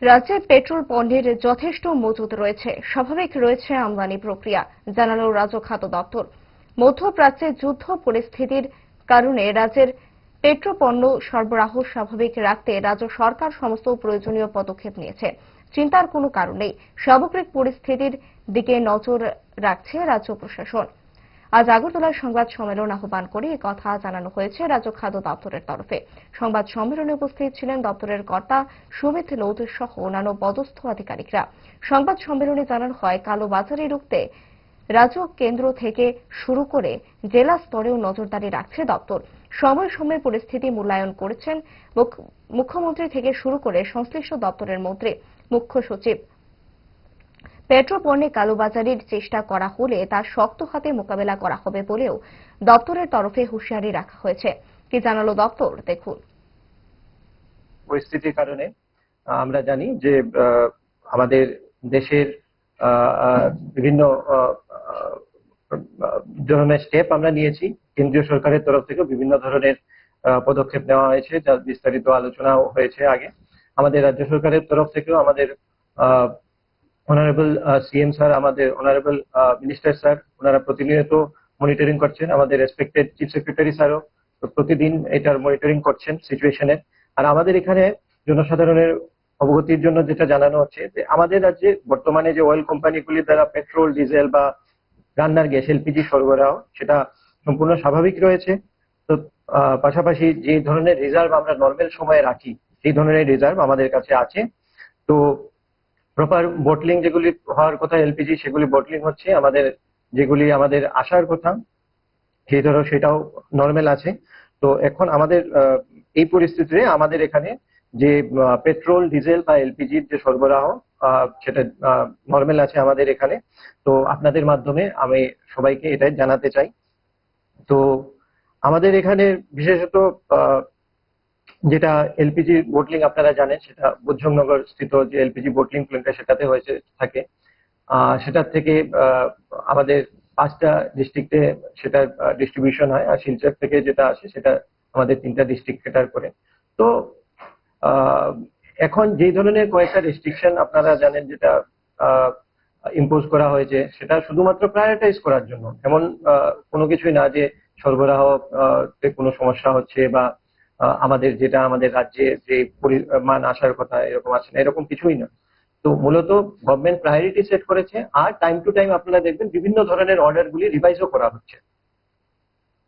রাজ্যে পেট্রোল পণ্যের যথেষ্ট মজুত রয়েছে, স্বাভাবিক রয়েছে আমদানি প্রক্রিয়া, জানালো রাজ্য খাদ্য দপ্তর। মধ্যপ্রাচ্যে যুদ্ধ পরিস্থিতির কারণে রাজ্যের পেট্রো পণ্য সরবরাহ স্বাভাবিক রাখতে রাজ্য সরকার সমস্ত প্রয়োজনীয় পদক্ষেপ নিয়েছে। চিন্তার কোনো কারণ নেই, সামগ্রিক পরিস্থিতির দিকে নজর রাখছে রাজ্য প্রশাসন। আজ আগরতলায় সংবাদ সম্মেলন আহ্বান করে কথা জানানো হয়েছে রাজ্য খাদ্য দপ্তরের তরফে। সংবাদ সম্মেলনে উপস্থিত ছিলেন দপ্তরের কর্তা সুমিত লোধ সহ অন্যান্য পদস্থ আধিকারিকরা। সংবাদ সম্মেলনে জানানো হয়, কালোবাজারি রুখতে রাজ্য কেন্দ্র থেকে শুরু করে জেলা স্তরেও নজরদারি রাখছে দপ্তর। সময় সময় পরিস্থিতি মূল্যায়ন করেছেন মুখ্যমন্ত্রী থেকে শুরু করে সংশ্লিষ্ট দপ্তরের মন্ত্রী, মুখ্য সচিব। পেট্রো পণ্যে কালোবাজারির চেষ্টা করা হলে তা শক্ত হাতে মোকাবেলা করা হবে বলেও দপ্তরের তরফে হুঁশিয়ারি রাখা হয়েছে। কি জানালো দপ্তর, দেখুন। পরিস্থিতির কারণে আমরা জানি যে আমাদের দেশের বিভিন্ন ধরনের স্টেপ আমরা নিয়েছি। কেন্দ্রীয় সরকারের তরফ থেকে বিভিন্ন ধরনের পদক্ষেপ নেওয়া হয়েছে, যার বিস্তারিত আলোচনাও হয়েছে আগে। আমাদের রাজ্য সরকারের তরফ থেকেও আমাদের অনারেবল সিএম স্যার, আমাদের অনারেবল মিনিস্টার স্যার, ওনারা প্রতিনিয়ত মনিটরিং করছেন। আমাদের রেসপেক্টেড চিফ সেক্রেটারি স্যারও প্রতিদিন এটার মনিটরিং করছেন সিচুয়েশনের। আর আমাদের এখানে জনসাধারণের অবগতির জন্য যেটা জানানো হচ্ছে যে আমাদের রাজ্যে বর্তমানে যে অয়েল কোম্পানিগুলির দ্বারা পেট্রোল, ডিজেল বা রান্নার গ্যাস, এলপিজি সরবরাহ, সেটা সম্পূর্ণ স্বাভাবিক রয়েছে। তো পাশাপাশি যে ধরনের রিজার্ভ আমরা নর্মাল সময়ে রাখি, সেই ধরনের রিজার্ভ আমাদের কাছে আছে। তো প্রপার বটলিং যেগুলি হওয়ার কথা এলপিজি, সেগুলি বটলিং হচ্ছে। আমাদের যেগুলি আমাদের আসার কথা সেই ধরো সেটাও নর্মাল আছে। তো এখন আমাদের এই পরিস্থিতিতে আমাদের এখানে যে পেট্রোল, ডিজেল বা এলপিজির যে সরবরাহ, সেটা নর্মাল আছে আমাদের এখানে। তো আপনাদের মাধ্যমে আমি সবাইকে এটাই জানাতে চাই। তো আমাদের এখানে বিশেষত যেটা এলপিজি বোটলিং আপনারা জানেন, সেটা বুদ্ধনগর স্থিত যে এলপিজি বোটলিং প্ল্যান্টটা সেটাতে হয়েছে থাকে। সেটার থেকে আমাদের 5টা ডিস্ট্রিক্টে সেটা ডিস্ট্রিবিউশন হয়। আর শিলচর থেকে যেটা আসে সেটা আমাদের 3টা ডিস্ট্রিক্ট ক্যাটার করে। তো এখন যেই ধরনের কয়েকটা রেস্ট্রিকশন আপনারা জানেন যেটা ইম্পোজ করা হয়েছে, সেটা শুধুমাত্র প্রায়োরিটাইজ করার জন্য, এমন কোনো কিছুই না যে সরবরাহ কোনো সমস্যা হচ্ছে বা আমাদের যেটা আমাদের রাজ্যে যে পরিমাণ আসার কথা এরকম আসে না, এরকম কিছুই না। তো মূলত গভর্নমেন্ট প্রায়োরিটি সেট করেছে। আর টাইম টু টাইম আপনারা দেখবেন বিভিন্ন ধরনের অর্ডার গুলি রিভাইজও করা হচ্ছে।